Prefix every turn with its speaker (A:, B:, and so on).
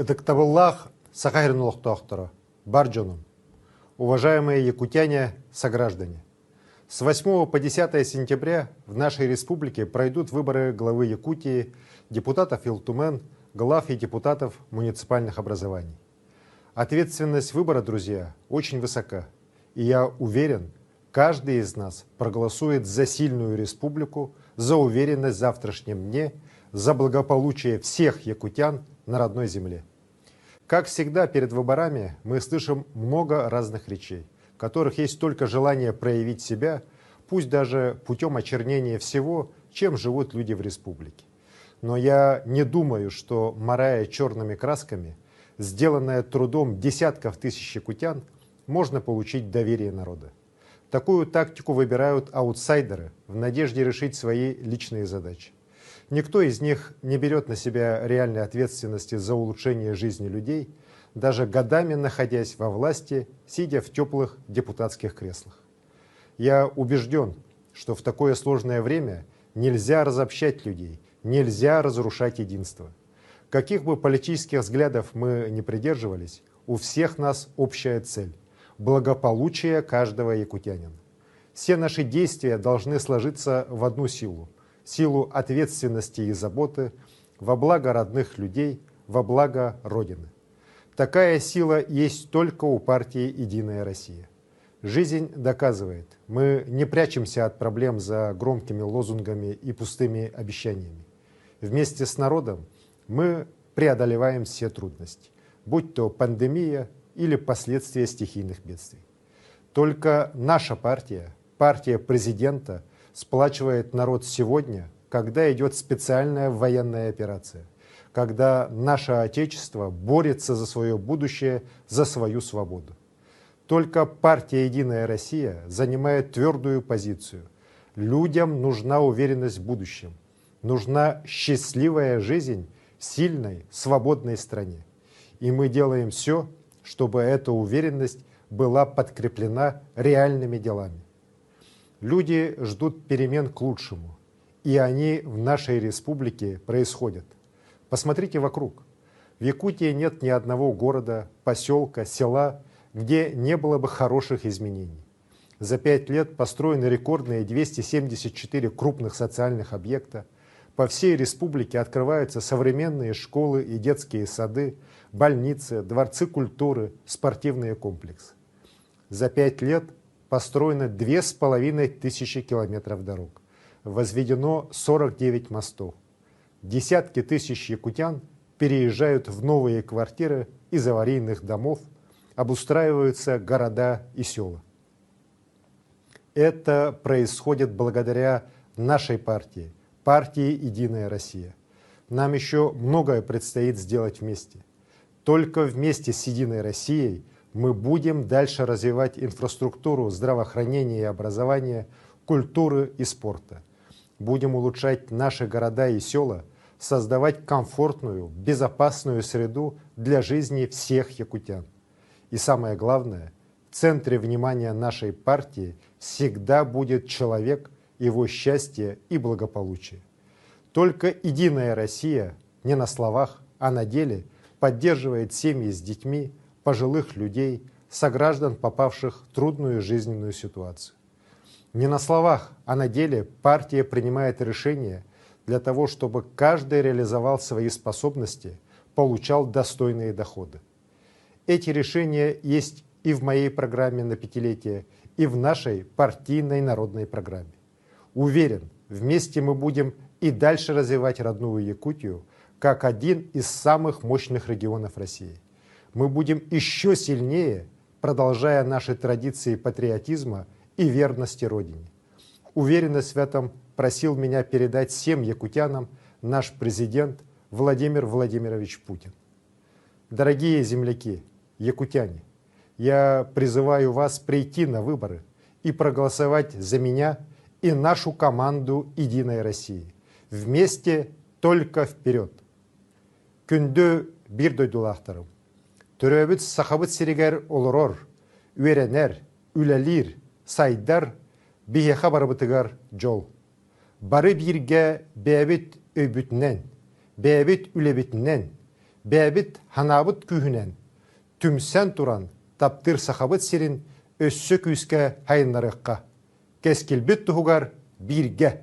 A: Эдактабыллах Сахарин-Лохтохтора, Барджоном. Уважаемые якутяне, сограждане. С 8 по 10 сентября в нашей республике пройдут выборы главы Якутии, депутатов Илтумен, глав и депутатов муниципальных образований. Ответственность выбора, друзья, очень высока. И я уверен, каждый из нас проголосует за сильную республику, за уверенность в завтрашнем дне, за благополучие всех якутян на родной земле. Как всегда, перед выборами мы слышим много разных речей, в которых есть только желание проявить себя, пусть даже путем очернения всего, чем живут люди в республике. Но я не думаю, что, марая черными красками, сделанное трудом десятков тысяч якутян, можно получить доверие народа. Такую тактику выбирают аутсайдеры в надежде решить свои личные задачи. Никто из них не берет на себя реальной ответственности за улучшение жизни людей, даже годами находясь во власти, сидя в теплых депутатских креслах. Я убежден, что в такое сложное время нельзя разобщать людей, нельзя разрушать единство. Каких бы политических взглядов мы ни придерживались, у всех нас общая цель – благополучие каждого якутянина. Все наши действия должны сложиться в одну силу ответственности и заботы во благо родных людей, во благо Родины. Такая сила есть только у партии «Единая Россия». Жизнь доказывает, мы не прячемся от проблем за громкими лозунгами и пустыми обещаниями. Вместе с народом мы преодолеваем все трудности, будь то пандемия или последствия стихийных бедствий. Только наша партия, партия президента, сплачивает народ сегодня, когда идет специальная военная операция, когда наше Отечество борется за свое будущее, за свою свободу. Только партия «Единая Россия» занимает твердую позицию. Людям нужна уверенность в будущем, нужна счастливая жизнь в сильной, свободной стране. И мы делаем все, чтобы эта уверенность была подкреплена реальными делами. Люди ждут перемен к лучшему, и они в нашей республике происходят. Посмотрите вокруг. В Якутии нет ни одного города, поселка, села, где не было бы хороших изменений. За 5 лет построены рекордные 274 крупных социальных объекта. По всей республике открываются современные школы и детские сады, больницы, дворцы культуры, спортивные комплексы. За 5 лет построено 2500 километров дорог, возведено 49 мостов. Десятки тысяч якутян переезжают в новые квартиры из аварийных домов, обустраиваются города и села. Это происходит благодаря нашей партии, партии «Единая Россия». Нам еще многое предстоит сделать вместе. Только вместе с «Единой Россией» мы будем дальше развивать инфраструктуру здравоохранения и образования, культуры и спорта. Будем улучшать наши города и села, создавать комфортную, безопасную среду для жизни всех якутян. И самое главное, в центре внимания нашей партии всегда будет человек, его счастье и благополучие. Только «Единая Россия» не на словах, а на деле поддерживает семьи с детьми, пожилых людей, сограждан, попавших в трудную жизненную ситуацию. Не на словах, а на деле партия принимает решения для того, чтобы каждый реализовал свои способности, получал достойные доходы. Эти решения есть и в моей программе на 5-летие, и в нашей партийной народной программе. Уверен, вместе мы будем и дальше развивать родную Якутию как один из самых мощных регионов России. Мы будем еще сильнее, продолжая наши традиции патриотизма и верности Родине. Уверенность в этом просил меня передать всем якутянам наш президент Владимир Владимирович Путин. Дорогие земляки, якутяне, я призываю вас прийти на выборы и проголосовать за меня и нашу команду «Единой России». Вместе только вперед! Күнді бір дойдулақтарым. Төрөбіт сақабыт сиригер олорор, үйеренер, үлелир, сайдар, бейеха барыбытыгар жол. Бары бирге бәбіт өйбүтінен, бәбіт үлебітінен, бәбіт ханабыт күйінен, түмсен туран, таптыр сақабыт сирин өссі күйіске хайынларыққа. Кескілбіт тұғығар бірге.